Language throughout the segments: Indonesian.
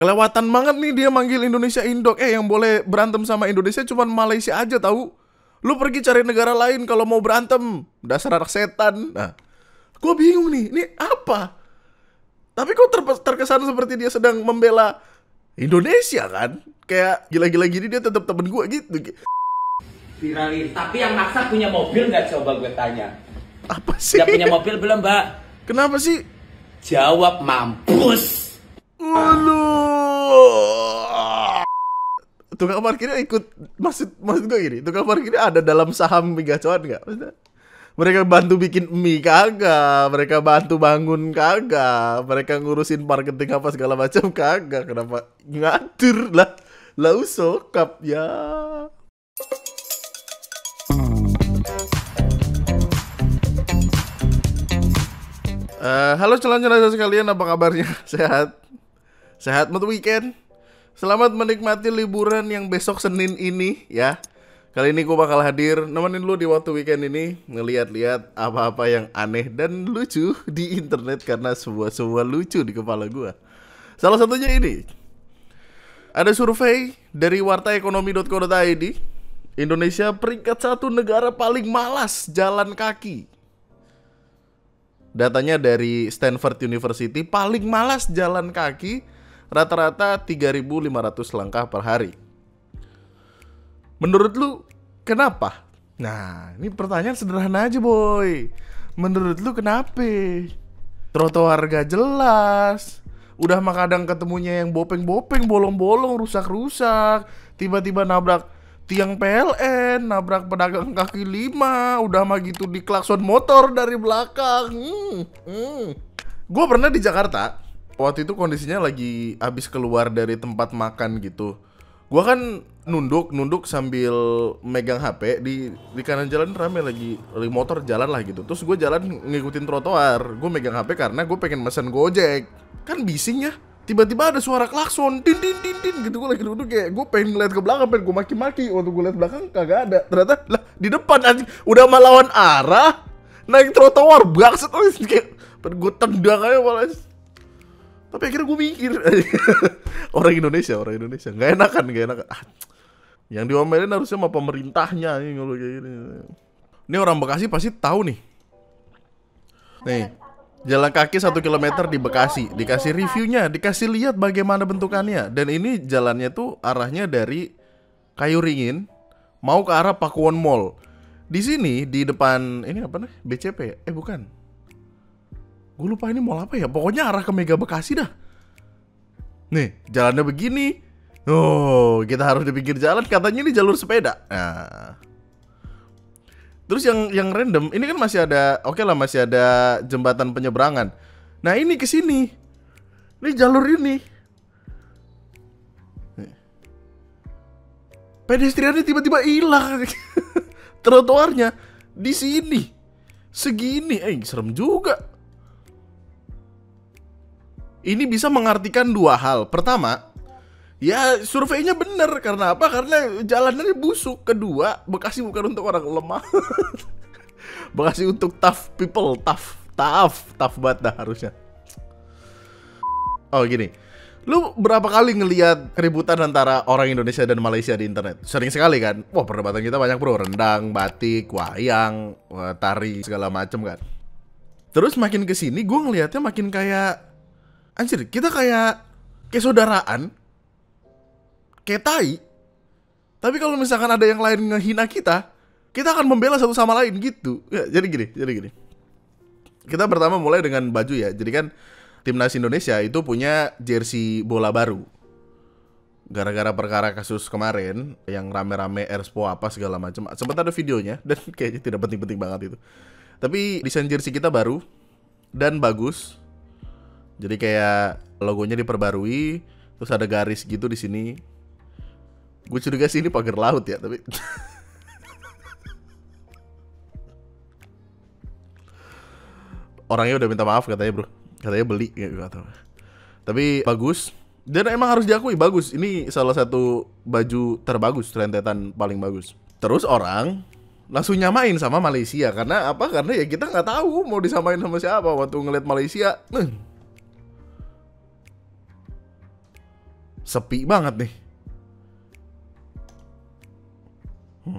Kelewatan banget nih dia manggil Indonesia indok. Yang boleh berantem sama Indonesia cuma Malaysia aja tahu. Lu pergi cari negara lain kalau mau berantem. Dasar anak setan. Nah, gue bingung nih, ini apa? Tapi kok terkesan seperti dia sedang membela Indonesia kan? Kayak gila-gila gini dia tetap temen gue gitu. Viralin. Tapi yang maksa punya mobil nggak, coba gue tanya. Apa sih? Udah punya mobil belum, Mbak? Kenapa sih? Jawab, mampus. Tukang parkirnya ikut, maksud gue gini, tukang parkirnya ada dalam saham Migacuan nggak? Mereka bantu bikin mie kagak, mereka bantu bangun kagak, mereka ngurusin marketing apa segala macam kagak. Kenapa ngatur lah? Lau sokap ya. Halo celana-celana sekalian, apa kabarnya? Sehat? Sehat mood weekend? Selamat menikmati liburan yang besok Senin ini ya. Kali ini gue bakal hadir nemenin lu di waktu weekend ini, ngeliat-liat apa-apa yang aneh dan lucu di internet, karena semua lucu di kepala gue. Salah satunya ini. Ada survei dari wartaekonomi.co.id. Indonesia peringkat 1 negara paling malas jalan kaki. Datanya dari Stanford University, paling malas jalan kaki rata-rata 3.500 langkah per hari. Menurut lu kenapa? Nah, ini pertanyaan sederhana aja boy. Menurut lu kenapa? Trotoar gak jelas, udah mah kadang ketemunya yang bopeng-bopeng, bolong-bolong, rusak-rusak, tiba-tiba nabrak tiang PLN, nabrak pedagang kaki lima, udah mah gitu diklakson motor dari belakang. Gue pernah di Jakarta. Waktu itu kondisinya lagi habis keluar dari tempat makan gitu. Gua kan nunduk sambil megang HP, di kanan jalan rame lagi motor jalan lah gitu. Terus gue jalan ngikutin trotoar. Gue megang HP karena gue pengen mesen Gojek. Kan bising ya. Tiba-tiba ada suara klakson, din gitu. Gue lagi duduk kayak gue pengen ngeliat ke belakang, pengen gue maki-maki. Waktu gue liat belakang kagak ada. Ternyata lah di depan anjing udah melawan arah naik trotoar bakset. Kayak gue tendang aja malah. Tapi akhirnya gue mikir orang Indonesia nggak enakan. Yang diomelin harusnya sama pemerintahnya nih kalau kayak gini. Ini orang Bekasi pasti tahu nih. Nih, jalan kaki 1 km di Bekasi, dikasih reviewnya, dikasih lihat bagaimana bentukannya. Dan ini jalannya tuh arahnya dari Kayu Ringin mau ke arah Pakuwon Mall. Di sini di depan ini apa nih? BCP ya? Bukan. Gue lupa ini mall apa ya. Pokoknya arah ke Mega Bekasi dah. Nih, jalannya begini. Oh, kita harus di pinggir jalan. Katanya ini jalur sepeda. Nah. Terus yang random, ini kan masih ada, oke lah, masih ada jembatan penyeberangan. Nah, ini ke sini. Ini jalur ini. Pedestriannya tiba-tiba hilang. Trotoarnya di sini. Segini, serem juga. Ini bisa mengartikan dua hal. Pertama, ya surveinya bener. Karena apa? Karena jalanannya busuk. Kedua, Bekasi bukan untuk orang lemah. Bekasi untuk tough people. Tough banget dah harusnya. Oh gini, lu berapa kali ngelihat keributan antara orang Indonesia dan Malaysia di internet? Sering sekali kan? Wah, perdebatan kita banyak bro. Rendang, batik, wayang, tari, segala macem kan. Terus makin kesini gue ngelihatnya makin kayak, anjir, kita kayak saudaraan, kayak tai. Tapi kalau misalkan ada yang lain ngehina kita akan membela satu sama lain gitu. Ya, jadi gini. Kita pertama mulai dengan baju ya. Jadi kan Timnas Indonesia itu punya jersey bola baru. Gara-gara perkara kasus kemarin yang rame-rame Erspo apa segala macam. Sempat ada videonya dan kayaknya tidak penting-penting banget itu. Tapi desain jersey kita baru dan bagus. Jadi kayak logonya diperbarui, terus ada garis gitu di sini. Gue curiga sih ini pagar laut ya, tapi orangnya udah minta maaf katanya bro, katanya beli gitu. Tapi bagus dan emang harus diakui bagus. Ini salah satu baju terbagus, rentetan paling bagus. Terus orang langsung nyamain sama Malaysia karena apa? Karena ya kita nggak tahu mau disamain sama siapa waktu ngeliat Malaysia. Sepi banget nih.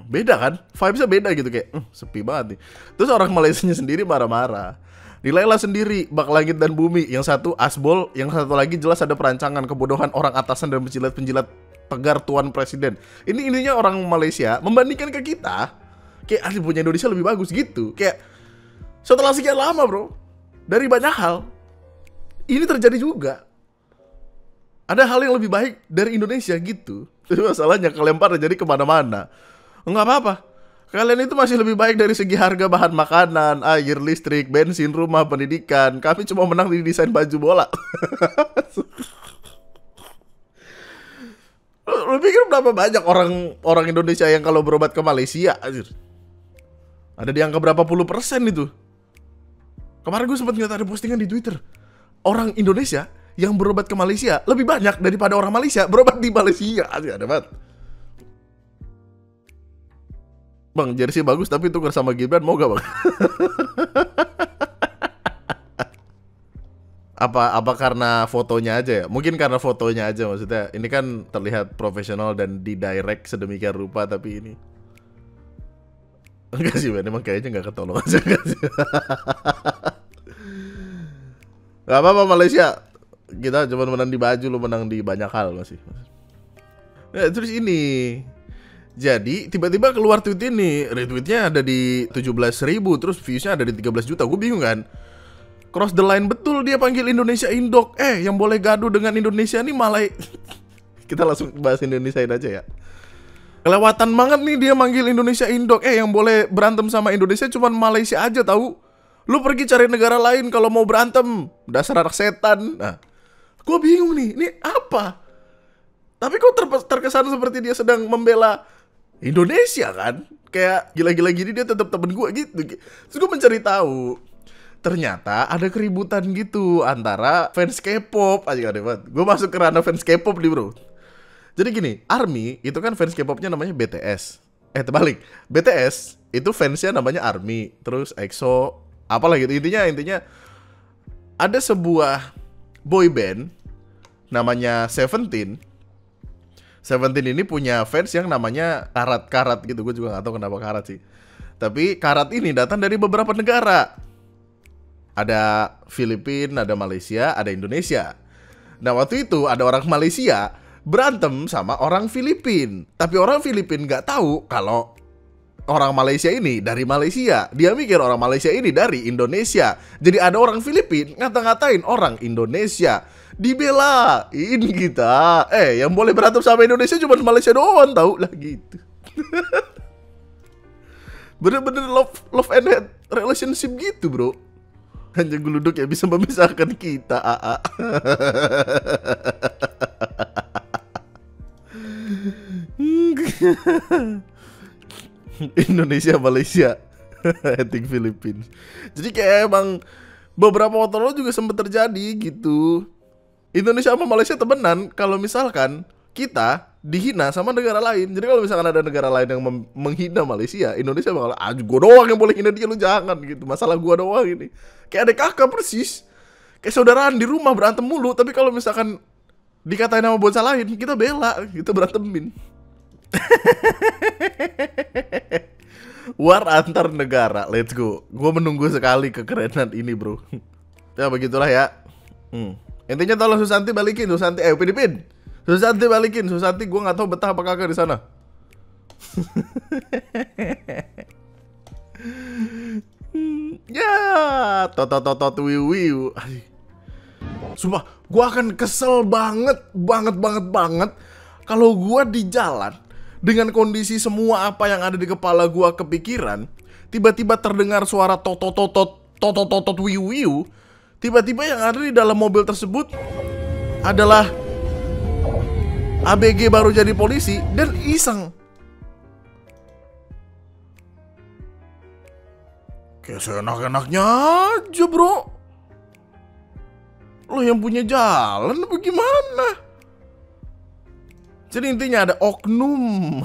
Beda kan? Vibesnya beda gitu kayak sepi banget nih. Terus orang Malaysianya sendiri marah-marah. Nilailah sendiri bak langit dan bumi. Yang satu asbol, yang satu lagi jelas ada perancangan kebodohan orang atasan dan penjilat-penjilat tegar tuan presiden. Ini intinya orang Malaysia membandingkan ke kita kayak punya Indonesia lebih bagus gitu. Kayak setelah sekian lama bro, dari banyak hal ini terjadi juga. Ada hal yang lebih baik dari Indonesia gitu. Tapi masalahnya kelempar jadi kemana-mana. Enggak apa-apa. Kalian itu masih lebih baik dari segi harga bahan makanan, air, listrik, bensin, rumah, pendidikan. Kami cuma menang di desain baju bola. Lu pikir berapa banyak orang Indonesia yang kalau berobat ke Malaysia, anjir? Ada di angka berapa puluh persen itu? Kemarin gue sempat ngeliat ada postingan di Twitter. Orang Indonesia yang berobat ke Malaysia lebih banyak daripada orang Malaysia berobat di Malaysia. Anjir, ada banget. Bang, jersey bagus tapi tukar sama Gibran mau gak bang? Apa karena fotonya aja ya? Mungkin karena fotonya aja maksudnya. Ini kan terlihat profesional dan didirect sedemikian rupa tapi ini enggak sih, man. Emang kayaknya nggak ketolong aja kan sih. Gak apa-apa Malaysia. Kita cuma menang di baju, lo menang di banyak hal masih. Nah, terus ini. Jadi tiba-tiba keluar tweet ini, retweetnya ada di 17.000, terus viewsnya ada di 13 juta. Gue bingung kan. Cross the line betul dia panggil Indonesia Indok. Yang boleh gaduh dengan Indonesia nih malah. Kita langsung bahas Indonesia aja ya. Kelewatan banget nih dia manggil Indonesia Indok. Yang boleh berantem sama Indonesia cuman Malaysia aja tahu. Lu pergi cari negara lain kalau mau berantem. Dasar anak setan. Nah, gue bingung nih, ini apa? Tapi kok terkesan seperti dia sedang membela Indonesia kan? Kayak gila-gila gini dia tetap temen gue gitu. Terus gue mencari tahu. Ternyata ada keributan gitu antara fans K-pop. Aja aneh banget. Gue masuk ke ranah fans K-pop nih bro. Jadi gini, ARMY itu kan fans K-popnya namanya BTS. Terbalik. BTS itu fansnya namanya ARMY. Terus EXO, apalah gitu. Intinya ada sebuah boy band namanya Seventeen. Seventeen ini punya fans yang namanya Karat gitu. Gue juga gak tahu kenapa Karat sih. Tapi Karat ini datang dari beberapa negara. Ada Filipina, ada Malaysia, ada Indonesia. Nah waktu itu ada orang Malaysia berantem sama orang Filipina. Tapi orang Filipina gak tahu kalau orang Malaysia ini dari Malaysia. Dia mikir orang Malaysia ini dari Indonesia. Jadi ada orang Filipina ngata-ngatain orang Indonesia. Dibelain kita. Yang boleh berantem sama Indonesia cuma Malaysia doang tahu lah gitu. Bener-bener love and hate relationship gitu bro. Hanya geluduk yang bisa memisahkan kita. Indonesia Malaysia hating Philippines. Jadi kayak emang beberapa waktu lalu juga sempat terjadi gitu. Indonesia sama Malaysia temenan kalau misalkan kita dihina sama negara lain. Jadi kalau misalkan ada negara lain yang menghina Malaysia, Indonesia bakal gua doang yang boleh hina dia, lu jangan gitu. Masalah gua doang ini. Kayak ada kakak persis. Kayak saudaraan di rumah berantem mulu, tapi kalau misalkan dikatain nama bocah lain, kita bela, kita berantemin. War antar negara, let's go. Gua menunggu sekali kekerenan ini, bro. Ya begitulah ya. Intinya tolong Susanti balikin, Susanti. Upin. Susanti balikin, Susanti. Gue nggak tahu betah apa kagak di sana. Ya, tot wiu. Sumpah, gue akan kesel banget kalau gue di jalan dengan kondisi semua apa yang ada di kepala gue kepikiran, tiba-tiba terdengar suara tot wiu. Tiba-tiba yang ada di dalam mobil tersebut adalah ABG baru jadi polisi dan iseng. Kayak seenak-enaknya aja bro. Lo yang punya jalan apa gimana? Jadi intinya ada oknum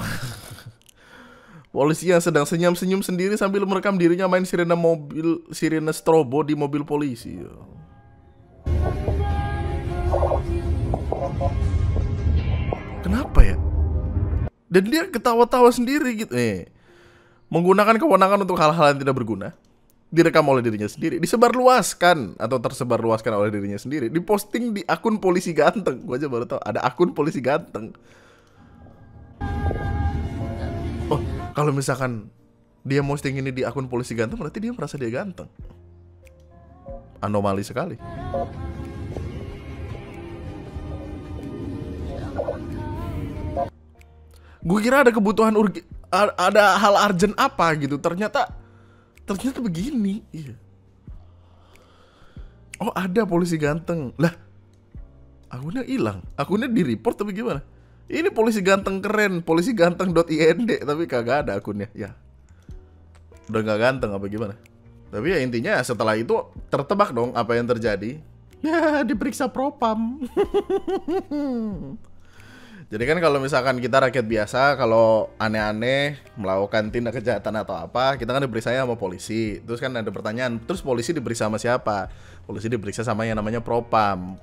polisi yang sedang senyum-senyum sendiri sambil merekam dirinya main sirene strobo di mobil polisi. Kenapa ya? Dan dia ketawa-tawa sendiri gitu. Menggunakan kewenangan untuk hal-hal yang tidak berguna. Direkam oleh dirinya sendiri, disebarluaskan atau tersebarluaskan oleh dirinya sendiri, diposting di akun polisi ganteng. Gue aja baru tahu ada akun polisi ganteng. Oh, kalau misalkan dia posting ini di akun polisi ganteng, berarti dia merasa dia ganteng. Anomali sekali. Gue kira ada kebutuhan ada hal urgent apa gitu. Ternyata begini. Iya. Oh, ada polisi ganteng. Lah, akunnya hilang. Akunnya di-report tapi gimana? Ini polisi ganteng keren, polisi ganteng.ind, tapi kagak ada akunnya. Ya. Udah gak ganteng apa gimana? Tapi ya intinya setelah itu tertebak dong apa yang terjadi. Ya, diperiksa propam. Jadi kan kalau misalkan kita rakyat biasa, kalau aneh-aneh melakukan tindak kejahatan atau apa, kita kan diperiksanya sama polisi. Terus kan ada pertanyaan, terus polisi diperiksa sama siapa? Polisi diperiksa sama yang namanya propam,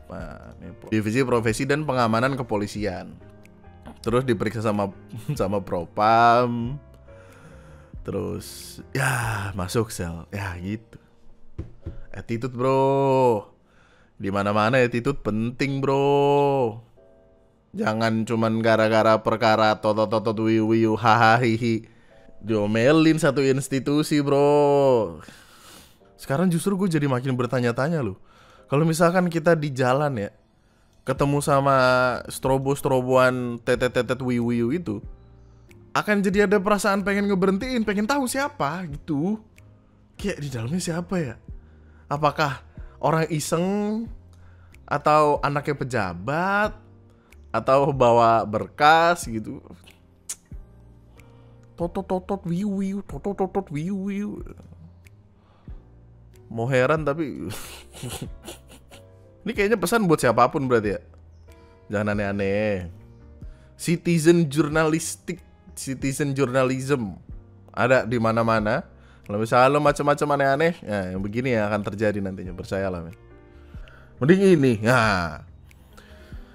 Divisi Profesi dan Pengamanan Kepolisian. Terus diperiksa sama propam. Terus ya masuk sel, ya gitu. Attitude bro, di mana-mana attitude penting bro. Jangan cuman gara-gara perkara totot wiu hahaha diomelin satu institusi bro. Sekarang justru gue jadi makin bertanya-tanya loh. Kalau misalkan kita di jalan ya, ketemu sama strobo-stroboan tetet-tetet wiu itu, akan jadi ada perasaan pengen ngeberhentiin, pengen tahu siapa gitu. Kayak di dalamnya siapa ya? Apakah orang iseng atau anaknya pejabat? Atau bawa berkas gitu. Totot wiu. Mau heran tapi ini kayaknya pesan buat siapapun berarti ya. Jangan aneh-aneh. Citizen journalism ada di mana-mana. Kalau misalnya lo macam-macam aneh-aneh, ya yang begini ya akan terjadi nantinya, percayalah men. Mending ini. Nah,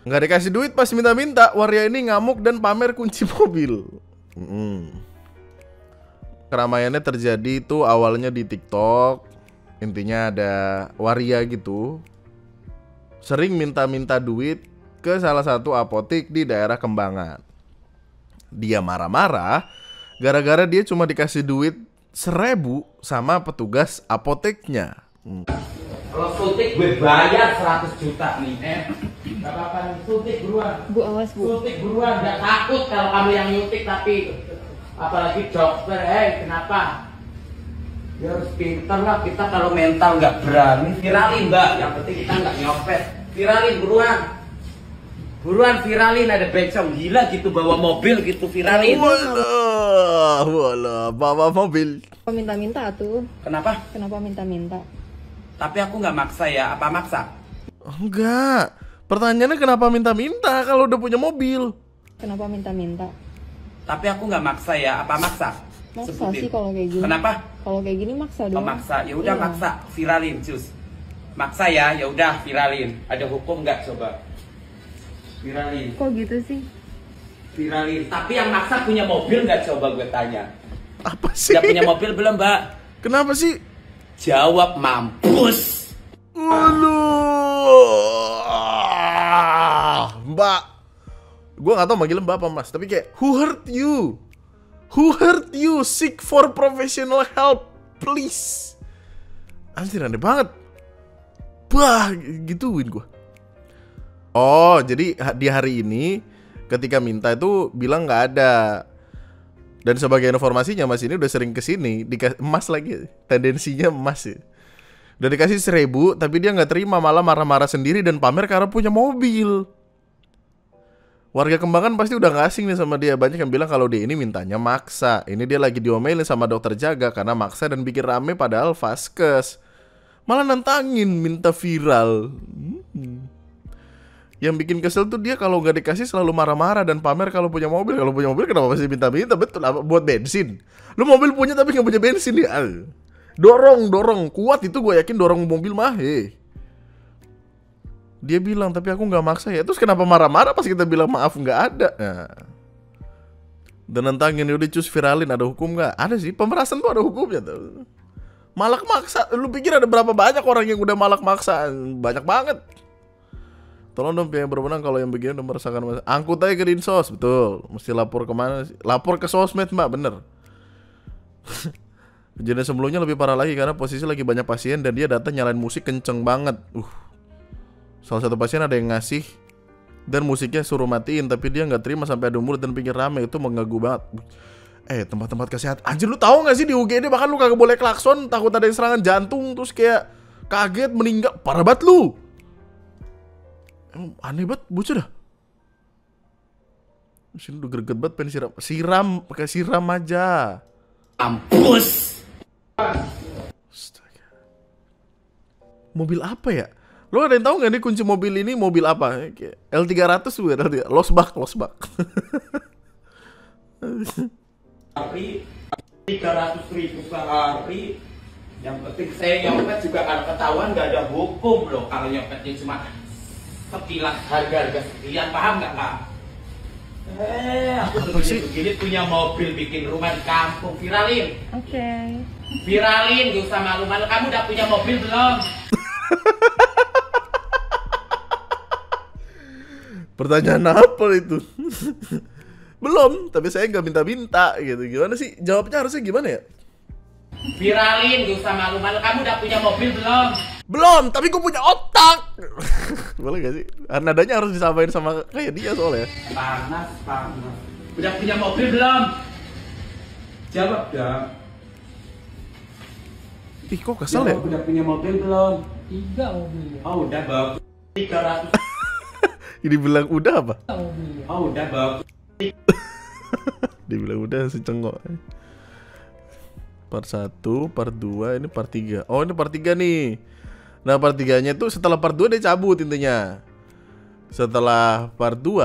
nggak dikasih duit pas minta-minta, waria ini ngamuk dan pamer kunci mobil. Keramaiannya terjadi itu awalnya di TikTok. Intinya ada waria gitu, sering minta-minta duit ke salah satu apotek di daerah Kembangan. Dia marah-marah gara-gara dia cuma dikasih duit 1.000 sama petugas apoteknya. Kalau suntik gue bayar 100 juta nih. Gak apa-apa nih, suntik buruan. Bu, awas Bu. Suntik buruan, gak takut kalau kamu yang nyuntik tapi apalagi dokter, kenapa? Ya harus pintar lah, kita kalau mental gak berani. Viralin mbak, yang penting kita gak nyopet. Viralin buruan. Buruan viralin, ada bencong gila gitu bawa mobil gitu, viralin. Walah, bawa mobil. Minta-minta tuh. Kenapa? Kenapa minta-minta? Tapi aku nggak maksa ya, apa maksa? Enggak. Pertanyaannya kenapa minta-minta kalau udah punya mobil? Kenapa minta-minta? Tapi aku nggak maksa ya, apa maksa? Maksa Sebutin. sih kalau kayak gini. Kenapa? Kalau kayak gini maksa Oh dong. maksa, ya udah Iya. maksa, viralin cus. Maksa ya udah viralin. Ada hukum nggak coba? Viralin, Kok gitu sih? viralin. Tapi yang maksa punya mobil nggak coba gue tanya? Apa sih? Udah punya mobil belum mbak? Kenapa sih? Jawab mampus. Mbak, gue gak tau manggil mbak apa mas, tapi kayak who hurt you? Who hurt you? Seek for professional help, please. Anjir aneh banget. Bah, gituin gue. Oh, jadi di hari ini ketika minta itu bilang nggak ada. Dan sebagai informasinya mas ini udah sering kesini, emas lagi, tendensinya emas ya. Udah dikasih 1.000, tapi dia nggak terima, malah marah-marah sendiri dan pamer karena punya mobil. Warga Kembangan pasti udah nggak asing nih sama dia. Banyak yang bilang kalau dia ini mintanya maksa. Ini dia lagi diomelin sama dokter jaga karena maksa dan bikin rame padahal vaskes. Malah nantangin minta viral. Yang bikin kesel tuh dia kalau nggak dikasih selalu marah-marah dan pamer kalau punya mobil. Kalau punya mobil kenapa masih minta-minta? Betul, apa buat bensin? Lu mobil punya tapi nggak punya bensin dia. Dorong kuat itu gue yakin dorong mobil mah. Dia bilang, tapi aku nggak maksa ya. Terus kenapa marah-marah pas kita bilang maaf nggak ada? Nah. Dan nantangin, udah cus viralin, ada hukum nggak? Ada sih, pemerasan tuh ada hukumnya tuh. Malak maksa, lu pikir ada berapa banyak orang yang udah malak maksa? Banyak banget. Tolong dong pihak yang berwenang kalau yang begini udah merasakan masalah. Angkut aja ke Dinsos, betul. Mesti lapor kemana sih? Lapor ke sosmed mbak, bener. Kejadian sebelumnya lebih parah lagi karena posisi lagi banyak pasien dan dia datang nyalain musik kenceng banget. Salah satu pasien ada yang ngasih dan musiknya suruh matiin, tapi dia nggak terima sampai adu mulut dan pikir rame. Itu mengganggu banget. Tempat-tempat kesehatan. Anjir, lu tahu nggak sih di UGD bahkan lu kagak boleh klakson, takut ada yang serangan jantung terus kayak kaget meninggal. Parah banget lu. Aneh banget bocah dah. Sini udah greget banget pengen siram pakai siram aja. Mampus. Astaga. Mobil apa ya? Lo ada yang tahu nggak nih kunci mobil ini mobil apa? L300 bukan? Losbak. Hari 300.000 sehari. Yang penting saya nyopet juga kalau ketahuan nggak ada hukum loh. Kalau nyopetnya cuma sekilas harga sekian, paham nggak Kak? Aku begini punya mobil bikin rumah di kampung, viralin. Oke. Viralin, gak usah malu-malu. Kamu udah punya mobil belum? Pertanyaan apa itu? Belum, tapi saya nggak minta-minta gitu. Gimana sih? Jawabnya harusnya gimana ya? Viralin, gak usah malu-malu. Kamu udah punya mobil belum? Belum, tapi gue punya otak. Boleh gak sih? Nadanya harus disamain sama kayak dia soalnya. Panas. Udah punya mobil belum? Jawab dong. Ih, kok kesel ya? Udah punya mobil belum? 3 mobilnya. Oh, udah bagus. 300. Ini bilang udah apa? Mobilnya. Oh, udah bagus. Dibilang udah secengok. Part 1, part 2, ini part 3. Oh, ini part 3 nih. Nah, part 3-nya tuh setelah part 2 dia cabut intinya. Setelah part 2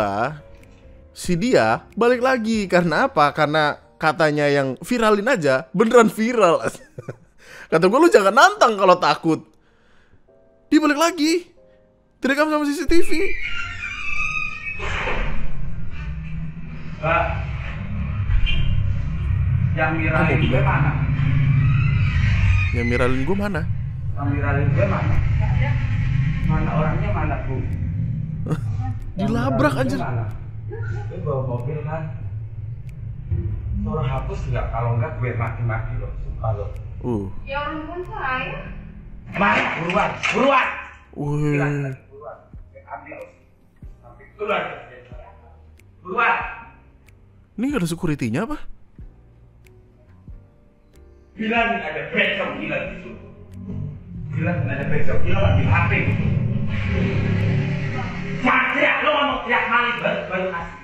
si dia balik lagi. Karena apa? Karena katanya yang viralin aja beneran viral. Kata gue, lu jangan nantang kalau takut. Dia balik lagi. Direkam sama CCTV. Pak, yang viralin gue mana? Yang viralin gue mana? Yang viralin gue mana? Mana orangnya mana, Bu? Dilabrak anjir. Gue bawa mobil kan. Suruh hapus nggak? Kalau nggak gue mati-mati loh, sumpah loh. Ya orang bukan saya. Mana? Buruan! Wih. Buruan. Ambil. Sampai keluar. Buruan! Ini gak ada security-nya apa? Bilang ada besok, bilang gitu. Bilang ada besok, bilang ambil HP. Jangan teriak, lo ngomong teriak maling baru kasih.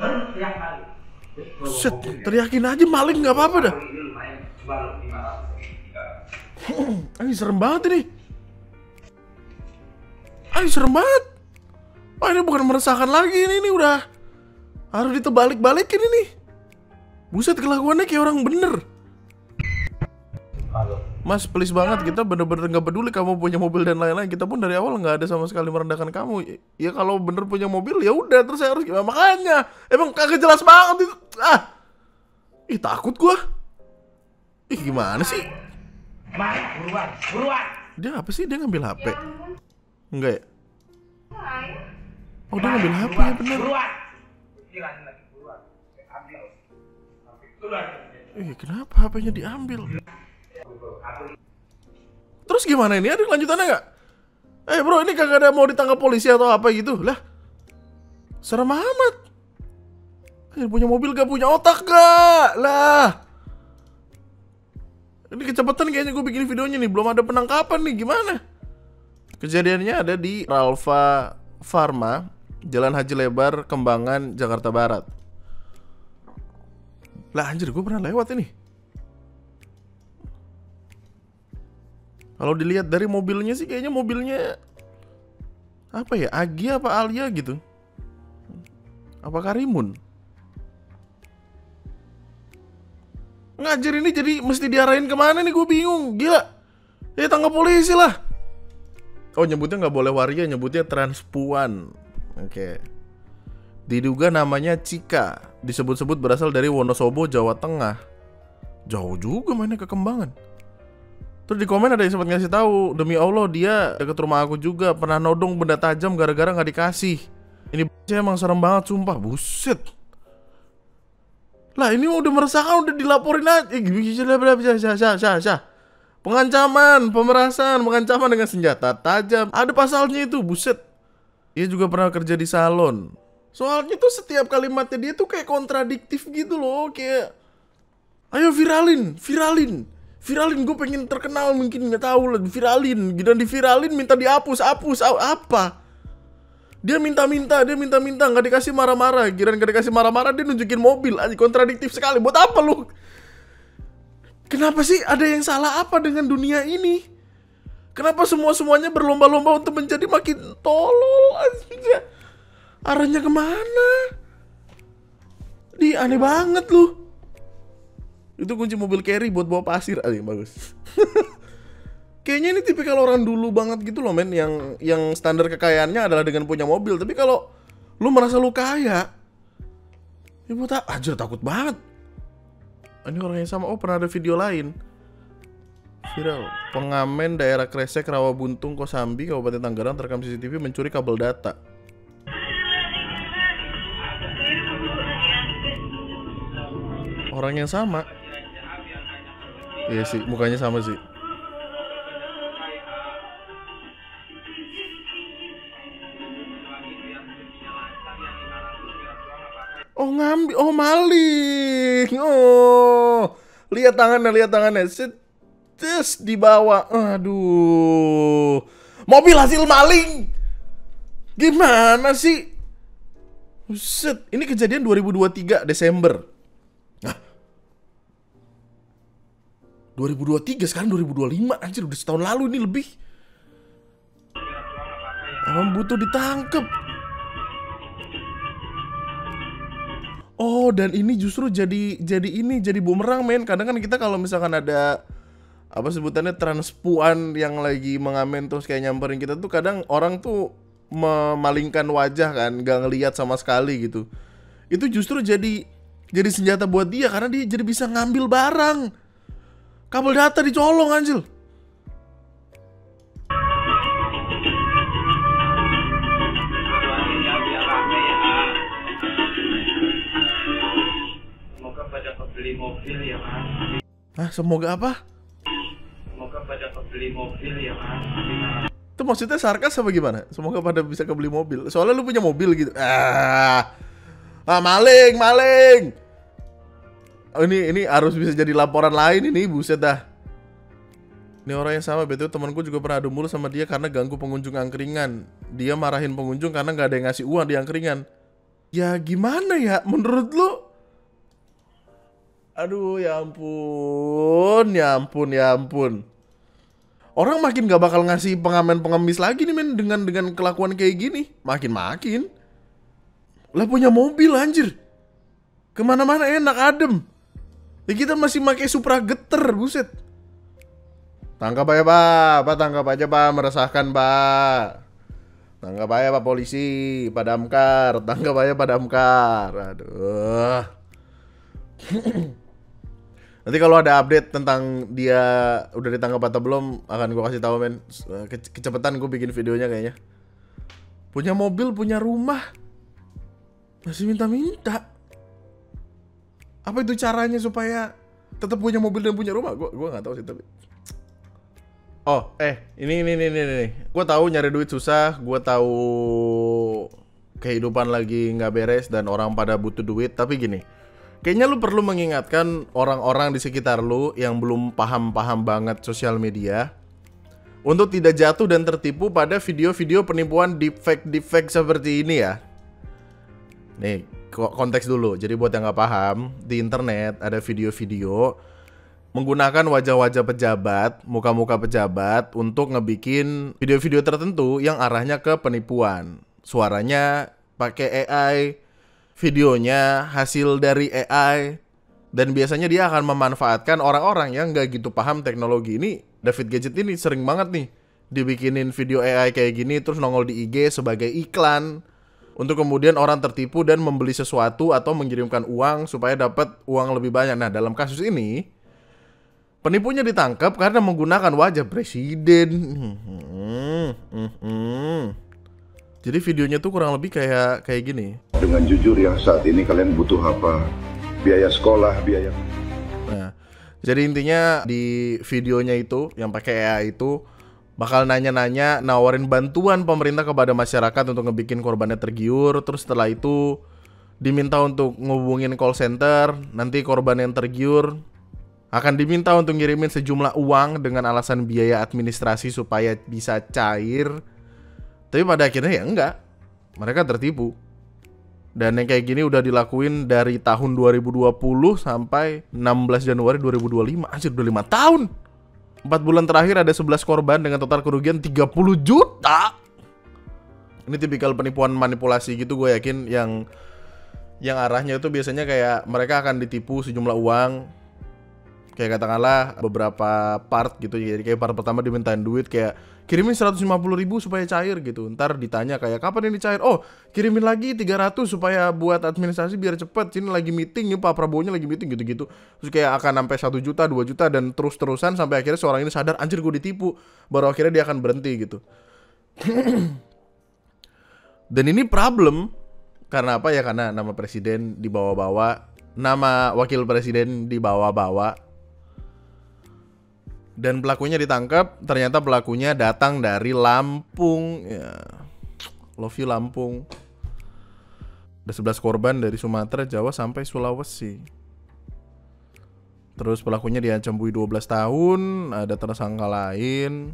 Baru teriak maling. Set, teriakin aja maling gak apa-apa dah. Ini serem banget ini. Serem banget. Oh, ini bukan meresahkan lagi, ini udah harus ditebalik-balikin ini. Buset, kelakuannya kayak orang bener. Mas, please banget, kita bener-bener gak peduli kamu punya mobil dan lain-lain. Kita pun dari awal gak ada sama sekali merendahkan kamu. Ya kalau bener punya mobil ya udah, terus saya harus gimana? Makanya emang kagak jelas banget itu. Ih, takut gua. Ih, gimana sih? Buruan. Dia apa sih? Dia ngambil HP? Enggak ya? Oh, dia ngambil HP ya, bener. Buruan. Kenapa HP-nya diambil? Terus gimana ini? Ada lanjutannya nggak? Bro, ini kagak ada mau ditangkap polisi atau apa gitu? Lah, serem amat. Punya mobil gak punya otak gak? Lah, ini kecepatan kayaknya gue bikin videonya nih. Belum ada penangkapan nih, gimana? Kejadiannya ada di Ralfa Pharma, Jalan Haji Lebar, Kembangan, Jakarta Barat. Lah anjir, gue pernah lewat ini. Kalau dilihat dari mobilnya sih kayaknya mobilnya apa ya? Agi apa Alia gitu. Apa Karimun? Ngajir ini jadi mesti diarahin kemana nih, gue bingung. Gila. Ya tangkap polisi lah. Oh, nyebutnya nggak boleh waria, nyebutnya transpuan. Oke. Diduga namanya Cika. Disebut-sebut berasal dari Wonosobo, Jawa Tengah. Jauh juga mainnya ke Kembangan. Terus di komen ada yang sempat ngasih tahu, demi Allah dia deket rumah aku juga, pernah nodong benda tajam gara-gara nggak dikasih. Ini emang serem banget sumpah, buset. Lah ini udah meresahkan, udah dilaporin aja. Pengancaman, pemerasan, pengancaman dengan senjata tajam. Ada pasalnya itu, buset. Dia juga pernah kerja di salon. Soalnya tuh setiap kalimatnya dia tuh kayak kontradiktif gitu loh. Kayak, ayo viralin, gue pengen terkenal, mungkin nggak tahu lah, viralin. Dan diviralin minta dihapus, apa? Dia minta-minta, nggak dikasih marah-marah. Kirain nggak dikasih marah-marah, dia nunjukin mobil. Kontradiktif sekali. Buat apa lu? Kenapa sih ada yang salah apa dengan dunia ini? Kenapa semuanya berlomba-lomba untuk menjadi makin tolol aja? Arahnya kemana? Aneh banget lu. Itu kunci mobil carry buat bawa pasir aja, bagus. Kayaknya ini tipikal orang dulu banget gitu loh men, yang standar kekayaannya adalah dengan punya mobil. Tapi kalau lu merasa lu kaya, ya buat aja takut banget. Ini orang yang sama. Oh, pernah ada video lain viral. Pengamen daerah Kresek, Rawabuntung, Kosambi, Kabupaten Tangerang terekam CCTV mencuri kabel data. Orang yang sama. Iya sih, mukanya sama sih. Oh, ngambil, oh maling. Oh, lihat tangannya. Setes di bawah. Aduh. Mobil hasil maling. Gimana sih? Buset, ini kejadian 2023 Desember. Nah, 2023 sekarang 2025, anjir udah setahun lalu ini lebih. Emang butuh ditangkep. Oh, dan ini justru jadi bumerang men. Kadang kan kita kalau misalkan ada apa sebutannya transpuan yang lagi mengamen terus kayak nyamperin kita tuh, kadang orang tuh memalingkan wajah kan, gak ngelihat sama sekali gitu. Itu justru jadi senjata buat dia karena dia jadi bisa ngambil barang. Kabel data dicolong anjir. Beli mobil ya kan. Hah, semoga apa? Semoga pada kebeli mobil ya kan. Itu maksudnya sarkas apa gimana? Semoga pada bisa kebeli mobil. Soalnya lu punya mobil gitu. Maling. Oh, ini harus bisa jadi laporan lain ini, buset dah. Ini orang yang sama, betul temanku juga pernah adu mulut sama dia karena ganggu pengunjung angkringan. Dia marahin pengunjung karena nggak ada yang ngasih uang di angkringan. Ya gimana ya menurut lu? Aduh, ya ampun. Orang makin gak bakal ngasih pengamen-pengemis lagi nih men, dengan kelakuan kayak gini. Makin. Lah punya mobil anjir. Kemana-mana enak, adem. Ya kita masih pakai Supra geter, buset. Tangkap aja pak, tangkap aja pak, meresahkan pak. Tangkap aja pak polisi, pak damkar, tangkap aja pak damkar. Aduh. Nanti kalau ada update tentang dia udah ditangkap atau belum, akan gue kasih tahu men. Kecepatan gue bikin videonya kayaknya. Punya mobil, punya rumah, masih minta-minta. Apa itu caranya supaya tetap punya mobil dan punya rumah? Gue nggak tahu sih tapi. Oh, ini. Gue tahu nyari duit susah, gue tahu kehidupan lagi nggak beres dan orang pada butuh duit. Tapi gini. Kayaknya lu perlu mengingatkan orang-orang di sekitar lu yang belum paham-paham banget sosial media untuk tidak jatuh dan tertipu pada video-video penipuan deepfake seperti ini ya. Nih, konteks dulu. Jadi buat yang nggak paham, di internet ada video-video menggunakan wajah-wajah pejabat, muka-muka pejabat untuk ngebikin video-video tertentu yang arahnya ke penipuan. Suaranya pakai AI, videonya hasil dari AI, dan biasanya dia akan memanfaatkan orang-orang yang gak gitu paham teknologi. Ini David Gadget ini sering banget nih dibikinin video AI kayak gini terus nongol di IG sebagai iklan untuk kemudian orang tertipu dan membeli sesuatu atau mengirimkan uang supaya dapat uang lebih banyak. Nah, dalam kasus ini penipunya ditangkap karena menggunakan wajah presiden. Jadi videonya tuh kurang lebih kayak gini. Dengan jujur ya, saat ini kalian butuh apa? Biaya sekolah, biaya... Nah, jadi intinya di videonya itu yang pakai AI itu bakal nanya-nanya, nawarin bantuan pemerintah kepada masyarakat untuk ngebikin korbannya tergiur. Terus setelah itu diminta untuk ngehubungin call center. Nanti korban yang tergiur akan diminta untuk ngirimin sejumlah uang dengan alasan biaya administrasi supaya bisa cair. Tapi pada akhirnya ya enggak, mereka tertipu. Dan yang kayak gini udah dilakuin dari tahun 2020 sampai 16 Januari 2025. Anjir, udah 5 tahun. 4 bulan terakhir ada 11 korban dengan total kerugian 30 juta. Ini tipikal penipuan manipulasi gitu, gue yakin yang arahnya itu biasanya kayak mereka akan ditipu sejumlah uang. Kayak katakanlah beberapa part gitu. Jadi kayak part pertama dimintain duit kayak kirimin 150.000 supaya cair gitu. Ntar ditanya kayak kapan ini cair? Oh, kirimin lagi 300 supaya buat administrasi biar cepet. Sini lagi meeting nih, Pak Prabowo-nya lagi meeting gitu-gitu. Terus kayak akan sampai 1 juta, 2 juta dan terus-terusan sampai akhirnya seorang ini sadar, anjir gue ditipu. Baru akhirnya dia akan berhenti gitu. Dan ini problem karena apa ya? Karena nama presiden dibawa-bawa, nama wakil presiden dibawa-bawa. Dan pelakunya ditangkap, ternyata pelakunya datang dari Lampung. Ya, love you Lampung. Ada 11 korban dari Sumatera, Jawa sampai Sulawesi. Terus pelakunya diancam 12 tahun, ada tersangka lain.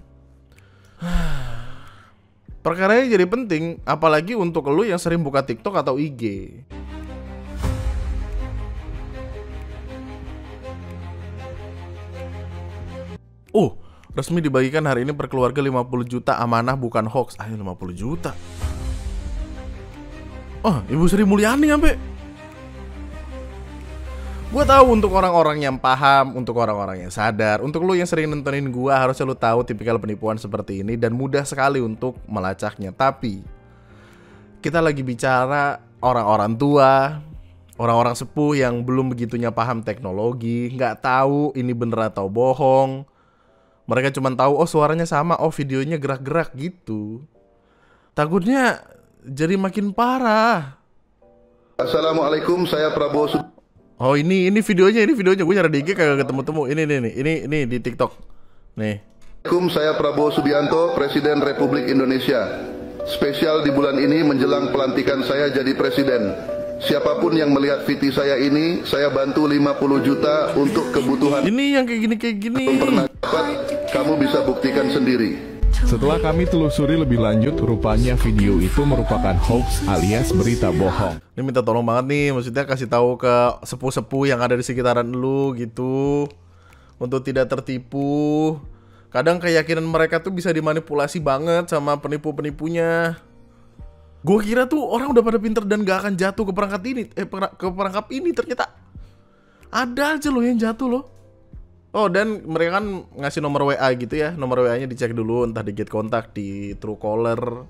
Perkara ini jadi penting, apalagi untuk lu yang sering buka TikTok atau IG. Resmi dibagikan hari ini per keluarga 50 juta amanah bukan hoax. Ayo 50 juta. Oh, Ibu Sri Mulyani sampai. Gue tahu untuk orang-orang yang paham, untuk orang-orang yang sadar, untuk lu yang sering nontonin gue harusnya lu tahu tipikal penipuan seperti ini dan mudah sekali untuk melacaknya. Tapi kita lagi bicara orang-orang tua, orang-orang sepuh yang belum begitunya paham teknologi, nggak tahu ini bener atau bohong. Mereka cuma tahu, oh suaranya sama, oh videonya gerak-gerak gitu. Takutnya jadi makin parah. Assalamualaikum, saya Prabowo. Oh ini videonya, gue nyari di IG kagak ketemu-temu. Ini di TikTok. Nih. Assalamualaikum, saya Prabowo Subianto, Presiden Republik Indonesia. Spesial di bulan ini menjelang pelantikan saya jadi presiden. Siapapun yang melihat VT saya ini, saya bantu 50 juta untuk kebutuhan. Ini yang kayak gini. Belum pernah dapat, kamu bisa buktikan sendiri. Setelah kami telusuri lebih lanjut, rupanya video itu merupakan hoax alias berita bohong. Ini minta tolong banget nih, maksudnya kasih tahu ke sepuh-sepuh yang ada di sekitaran lu gitu, untuk tidak tertipu. Kadang keyakinan mereka tuh bisa dimanipulasi banget sama penipu-penipunya. Gue kira tuh orang udah pada pinter dan gak akan jatuh ke perangkat ini, ke perangkap ini. Ternyata ada aja loh yang jatuh loh. Oh, dan mereka kan ngasih nomor WA gitu ya. Nomor WA-nya dicek dulu, entah di get kontak, di Truecaller.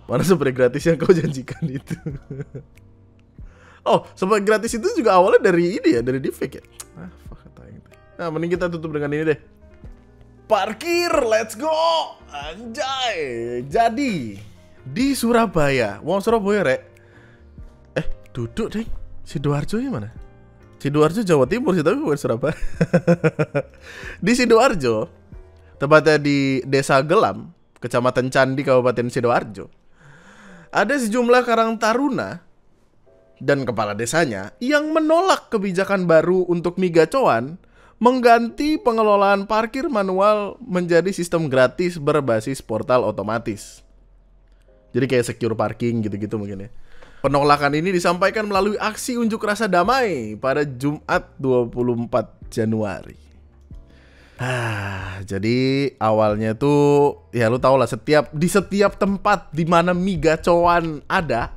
Mana spray gratis yang kau janjikan itu? Oh, spray gratis itu juga awalnya dari ini ya, dari deepfake ya. Nah, mending kita tutup dengan ini deh. Parkir, let's go. Anjay. Jadi di Surabaya, wong Surabaya rek. Duduk deh. Sidoarjo nya mana? Sidoarjo Jawa Timur sih, tapi bukan Surabaya. Di Sidoarjo, tepatnya di Desa Gelam, Kecamatan Candi, Kabupaten Sidoarjo, ada sejumlah karang taruna dan kepala desanya yang menolak kebijakan baru untuk migacoan mengganti pengelolaan parkir manual menjadi sistem gratis berbasis portal otomatis. Jadi kayak secure parking gitu-gitu mungkin ya. Penolakan ini disampaikan melalui aksi unjuk rasa damai pada Jumat 24 Januari. Jadi awalnya tuh ya lu tau lah, di setiap tempat di mana migacoan ada,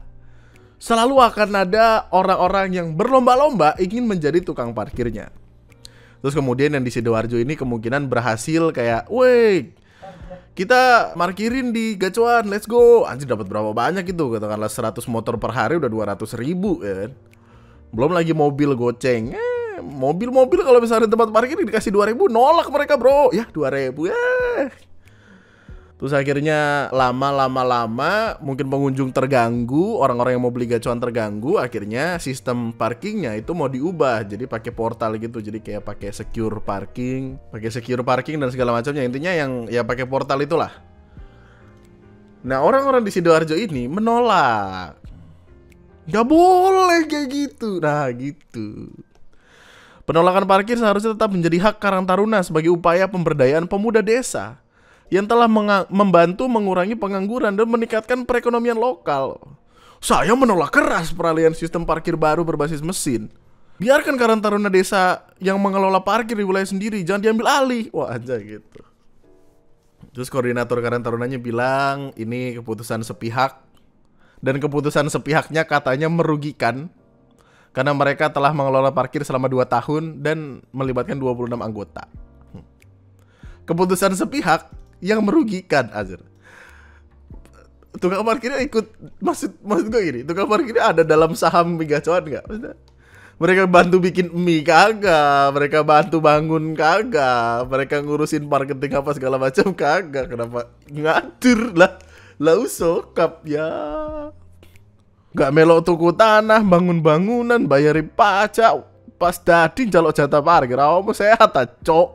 selalu akan ada orang-orang yang berlomba-lomba ingin menjadi tukang parkirnya. Terus kemudian yang di Sidoarjo ini kemungkinan berhasil kayak, weh, kita markirin di gacuan, let's go. Anjir dapat berapa banyak itu? Katakanlah 100 motor per hari udah 200.000 ya kan. Belum lagi mobil goceng. Mobil-mobil kalau misalnya di tempat parkir dikasih 2.000 nolak mereka bro. Ya 2.000 ya. Terus akhirnya lama mungkin pengunjung terganggu, orang-orang yang mau beli gacuan terganggu, akhirnya sistem parkingnya itu mau diubah jadi pakai portal gitu. Jadi kayak pakai secure parking dan segala macamnya. Intinya yang ya pakai portal itulah. Nah, orang-orang di Sidoarjo ini menolak. Gak boleh kayak gitu. Nah, gitu. Penolakan parkir seharusnya tetap menjadi hak Karang Taruna sebagai upaya pemberdayaan pemuda desa yang telah membantu mengurangi pengangguran dan meningkatkan perekonomian lokal. Saya menolak keras peralihan sistem parkir baru berbasis mesin. Biarkan Karang Taruna desa yang mengelola parkir di wilayah sendiri, jangan diambil alih. Wah aja gitu. Terus koordinator Karang Tarunanya bilang ini keputusan sepihak. Dan keputusan sepihaknya katanya merugikan karena mereka telah mengelola parkir selama 2 tahun dan melibatkan 26 anggota. Keputusan sepihak yang merugikan, Azir. Tukang parkirnya ikut, maksud gue gini, tukang parkirnya ada dalam saham gacuan nggak? Mereka bantu bikin mie kagak, mereka bantu bangun kagak, mereka ngurusin marketing apa segala macam kagak. Kenapa ngatur lah usokap ya? Gak melok tuku tanah, bangun bangunan, bayari pajak, pas dadi jaluk jatah parkir. Kamu sehat cok.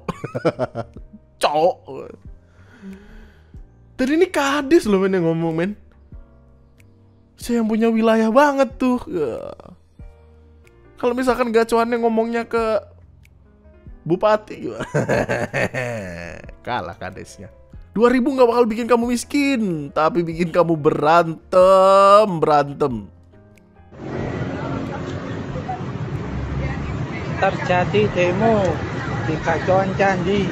Cok. Dan ini kades loh men yang ngomong men. Saya yang punya wilayah banget tuh. Kalau misalkan gacuannya ngomongnya ke bupati kalah kadesnya. 2.000 gak bakal bikin kamu miskin, tapi bikin kamu berantem. Terjadi demo di Gacuan Candi.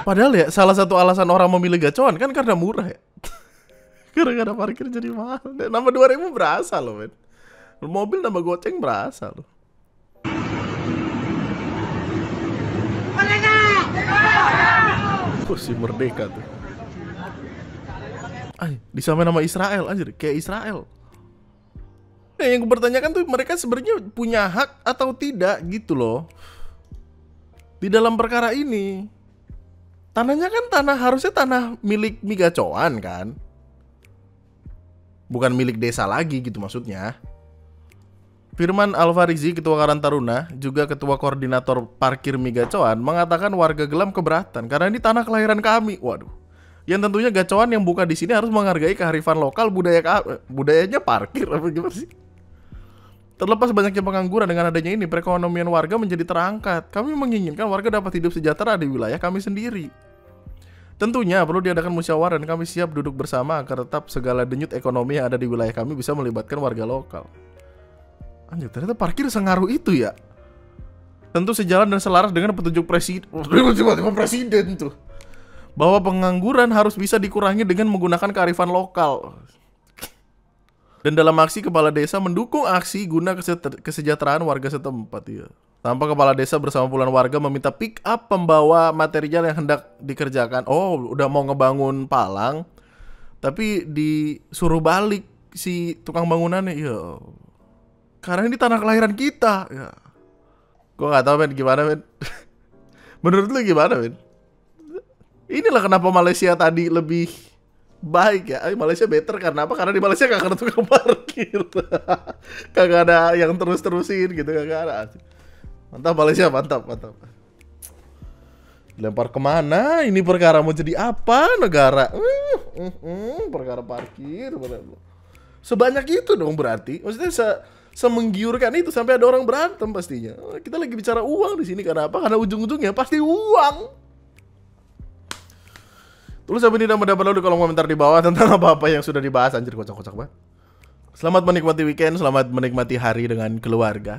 Padahal ya salah satu alasan orang memilih gacuan kan karena murah ya. Gara-gara parkir jadi mahal. Nambah 2.000 berasa loh men. Mobil nambah goceng berasa loh. Si merdeka tuh. Disamain nama Israel anjir, kayak Israel. Nah, yang gue pertanyakan tuh mereka sebenarnya punya hak atau tidak gitu loh. Di dalam perkara ini. Tanahnya kan harusnya tanah milik Migacoan kan. Bukan milik desa lagi gitu maksudnya. Firman Alfarizi, Ketua Karang Taruna, juga Ketua Koordinator Parkir Migacoan, mengatakan warga Gelam keberatan karena ini tanah kelahiran kami. Waduh. Yang tentunya gacoan yang buka di sini harus menghargai kearifan lokal budayanya parkir apa gimana sih? Terlepas banyaknya pengangguran dengan adanya ini, perekonomian warga menjadi terangkat. Kami menginginkan warga dapat hidup sejahtera di wilayah kami sendiri. Tentunya perlu diadakan musyawarah dan kami siap duduk bersama agar tetap segala denyut ekonomi yang ada di wilayah kami bisa melibatkan warga lokal. Anjir, ternyata parkir sengaruh itu ya. Tentu sejalan dan selaras dengan petunjuk presiden tuh. Bahwa pengangguran harus bisa dikurangi dengan menggunakan kearifan lokal. Dan dalam aksi kepala desa mendukung aksi guna kesejahteraan warga setempat ya. Tanpa kepala desa bersama puluhan warga meminta pick up pembawa material yang hendak dikerjakan. Oh, udah mau ngebangun palang, tapi disuruh balik si tukang bangunannya. Ya. Karena ini tanah kelahiran kita. Ya. Gue gak tau men gimana men. Menurut lu gimana men? Inilah kenapa Malaysia tadi lebih baik ya. Malaysia better karena apa? Karena di Malaysia gak ada tukang parkir. Kagak ada yang terus-terusin gitu. Kagak ada. Mantap Malaysia, mantap. Lempar kemana? Ini perkara mau jadi apa negara? Perkara parkir. Sebanyak itu dong berarti. Maksudnya semenggiurkan itu sampai ada orang berantem pastinya. Kita lagi bicara uang di sini karena apa? Karena ujung-ujungnya pasti uang. Tulis apa ini dan mendapat lalu di kolom komentar di bawah tentang apa-apa yang sudah dibahas. Anjir kocak-kocak banget. Selamat menikmati weekend, selamat menikmati hari dengan keluarga.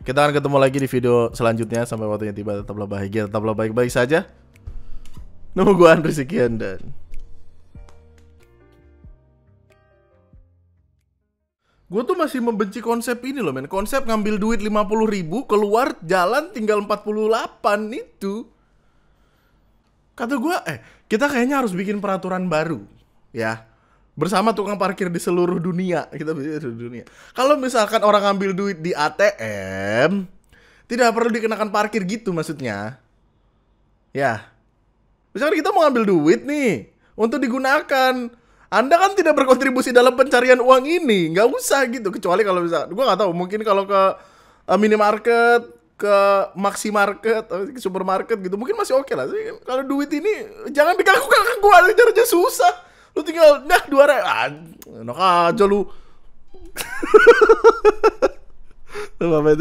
Kita akan ketemu lagi di video selanjutnya. Sampai waktunya tiba, tetaplah bahagia, tetaplah baik-baik saja. Nama gue Andri sekian dan Gue tuh masih membenci konsep ini loh men. Konsep ngambil duit 50.000, keluar jalan tinggal 48 itu. Kata gue, kita kayaknya harus bikin peraturan baru. Ya, bersama tukang parkir di seluruh dunia. Kita di seluruh dunia. Kalau misalkan orang ngambil duit di ATM, tidak perlu dikenakan parkir gitu maksudnya. Ya, misalkan kita mau ngambil duit nih untuk digunakan, Anda kan tidak berkontribusi dalam pencarian uang ini, nggak usah gitu. Kecuali kalau bisa, gue nggak tahu, mungkin kalau ke minimarket, ke maxi market, ke supermarket gitu, mungkin masih oke lah. Kalau duit ini jangan diganggu ke gue, aja susah. Lu tinggal, nah 200, enak aja lu. Apa